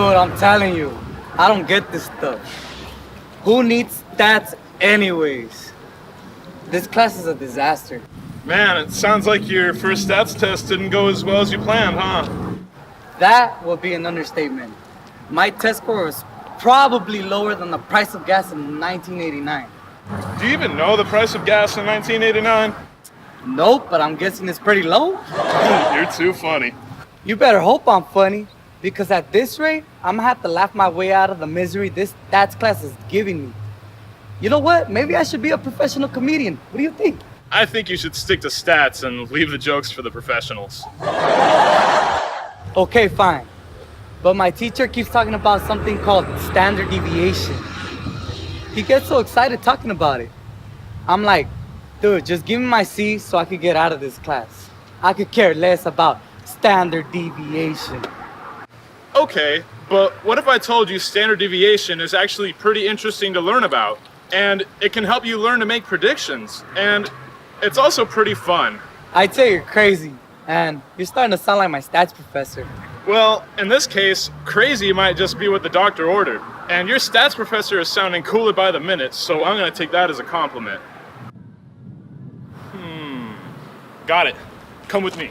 I'm telling you, I don't get this stuff. Who needs stats anyways? This class is a disaster. Man, it sounds like your first stats test didn't go as well as you planned, huh? That would be an understatement. My test score was probably lower than the price of gas in 1989. Do you even know the price of gas in 1989? Nope, but I'm guessing it's pretty low. You're too funny. You better hope I'm funny, because at this rate, I'm gonna have to laugh my way out of the misery this stats class is giving me. You know what? Maybe I should be a professional comedian. What do you think? I think you should stick to stats and leave the jokes for the professionals. Okay, fine. But my teacher keeps talking about something called standard deviation. He gets so excited talking about it. I'm like, dude, just give me my C so I could get out of this class. I could care less about standard deviation. Okay, but what if I told you standard deviation is actually pretty interesting to learn about, and it can help you learn to make predictions, and it's also pretty fun? I'd say you're crazy, and you're starting to sound like my stats professor. Well, in this case, crazy might just be what the doctor ordered, and your stats professor is sounding cooler by the minute, so I'm gonna take that as a compliment. Got it. Come with me.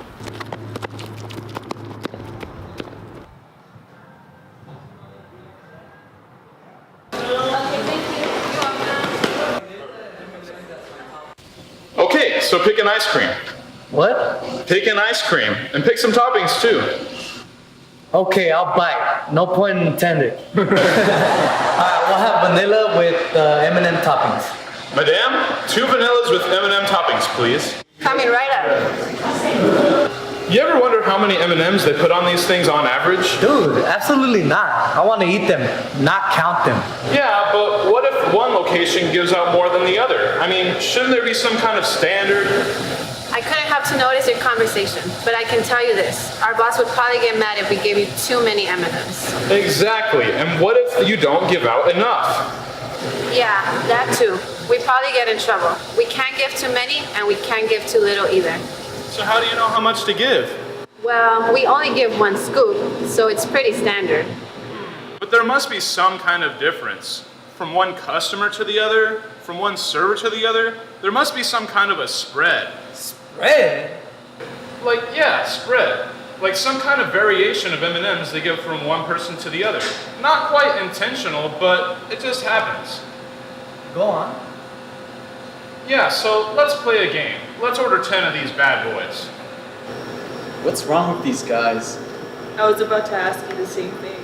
Okay, so pick an ice cream. What? Pick an ice cream, and pick some toppings too. Okay, I'll bite. No point intended. Alright, we'll have vanilla with M&M toppings. Madame, 2 vanillas with M&M toppings, please. Coming right up. You ever wonder how many M&Ms they put on these things on average? Dude, absolutely not. I want to eat them, not count them. Yeah, but what if one location gives out more than the other? I mean, shouldn't there be some kind of standard? I couldn't have to notice your conversation, but I can tell you this. Our boss would probably get mad if we gave you too many M&Ms. Exactly, and what if you don't give out enough? Yeah, that too. We probably get in trouble. We can't give too many, and we can't give too little either. So how do you know how much to give? Well, we only give 1 scoop, so it's pretty standard. But there must be some kind of difference. From one customer to the other, from one server to the other, there must be some kind of a spread. Spread? Like, yeah, spread. Like some kind of variation of M&Ms they give from one person to the other. Not quite intentional, but it just happens. Go on. Yeah, so let's play a game. Let's order 10 of these bad boys. What's wrong with these guys? I was about to ask you the same thing.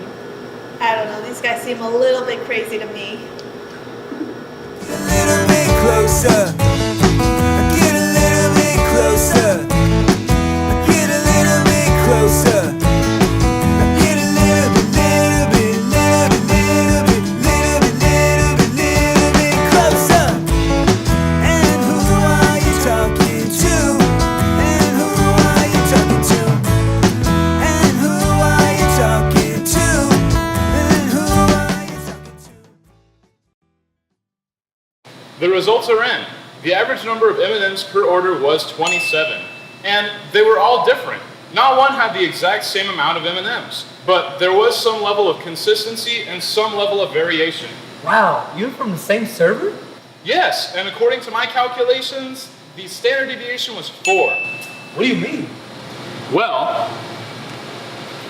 I don't know, these guys seem a little bit crazy to me. A little bit closer. Get a little bit closer. Get a little bit closer. Get a little bit closer. And who are you talking to? And who are you talking to? And who are you talking to? And who are you talking to? The results are in. The average number of M&Ms per order was 27, and they were all different. Not one had the exact same amount of M&Ms, but there was some level of consistency and some level of variation. Wow, you're from the same server? Yes, and according to my calculations, the standard deviation was 4. What do you mean? Well,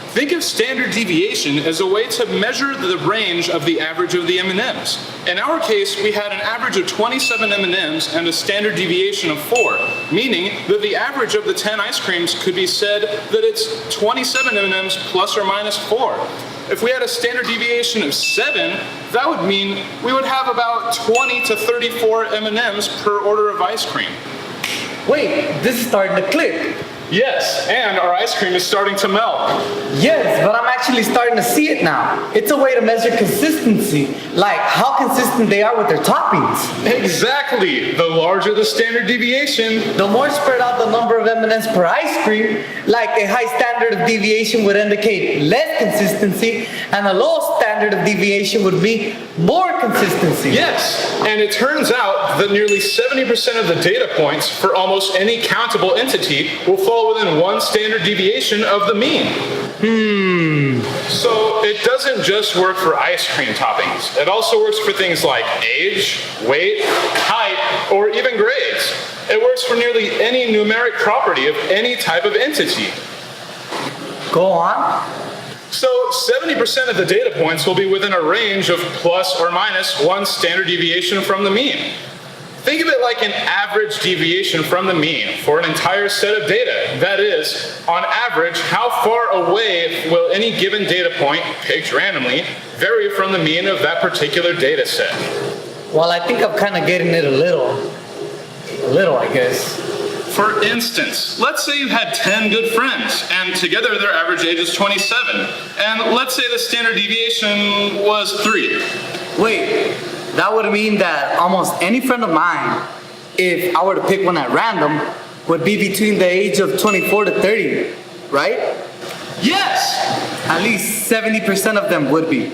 think of standard deviation as a way to measure the range of the average of the M&Ms. In our case, we had an average of 27 M&Ms and a standard deviation of 4, meaning that the average of the 10 ice creams could be said that it's 27 M&Ms plus or minus 4. If we had a standard deviation of 7, that would mean we would have about 20 to 34 M&Ms per order of ice cream. Wait, this is starting to click. Yes, and our ice cream is starting to melt. Yes, but I'm actually starting to see it now. It's a way to measure consistency, like how consistent they are with their toppings. Exactly. The larger the standard deviation, The more spread out the number of M&Ms per ice cream, like a high standard of deviation would indicate less consistency, and a low standard of deviation would be more consistency. yes. And it turns out that nearly 70% of the data points for almost any countable entity will fall within 1 standard deviation of the mean. So it doesn't just work for ice cream toppings. It also works for things like age, weight, height, or even grades. It works for nearly any numeric property of any type of entity. Go on. So 70% of the data points will be within a range of plus or minus 1 standard deviation from the mean. Think of it like an average deviation from the mean for an entire set of data. That is, on average, how far away will any given data point, picked randomly, vary from the mean of that particular data set? Well, I think I'm kind of getting it a little, I guess. For instance, let's say you had 10 good friends, and together their average age is 27, and let's say the standard deviation was 3. Wait, that would mean that almost any friend of mine, if I were to pick one at random, would be between the age of 24 to 30, right? Yes! At least 70% of them would be.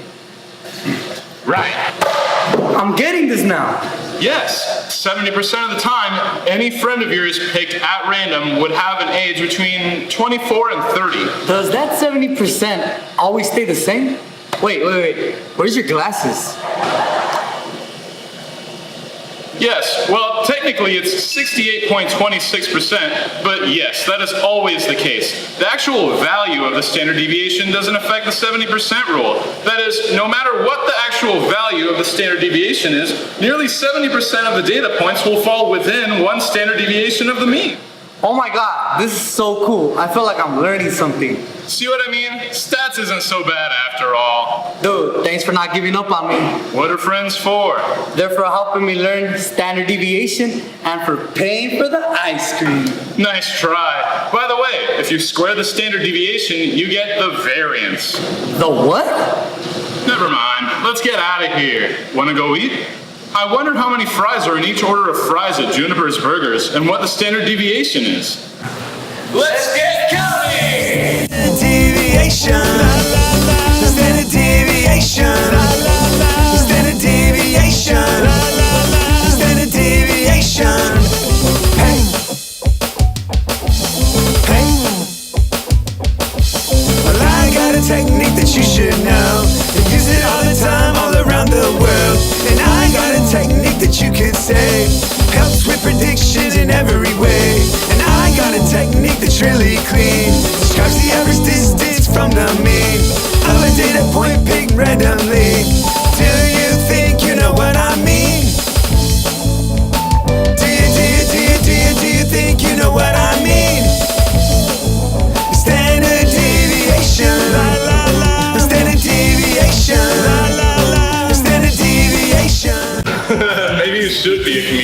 Right. I'm getting this now. Yes, 70% of the time, any friend of yours picked at random would have an age between 24 and 30. Does that 70% always stay the same? Wait. Where's your glasses? Yes, well, technically it's 68.26%, but yes, that is always the case. The actual value of the standard deviation doesn't affect the 70% rule. That is, no matter what the actual value of the standard deviation is, nearly 70% of the data points will fall within 1 standard deviation of the mean. Oh my god, this is so cool. I feel like I'm learning something. See what I mean? Stats isn't so bad after all. Dude, thanks for not giving up on me. What are friends for? They're for helping me learn standard deviation and for paying for the ice cream. Nice try. By the way, if you square the standard deviation, you get the variance. The what? Never mind. Let's get out of here. Wanna go eat? I wonder how many fries are in each order of fries at Juniper's Burgers and what the standard deviation is. Let's get counting! Deviation. Standard deviation. Standard deviation. Standard deviation. Hey. Well, I got a technique that you should know. They use it all the time, all around the world. And I got a technique that you could say helps with predictions in every way. And I got a technique that's really clean, describes the average distance from the mean of a data point picked randomly. Do you think you know what I mean? Do you think you know what I mean? Standard deviation. Standard deviation. Standard deviation. Maybe you should be a comedian.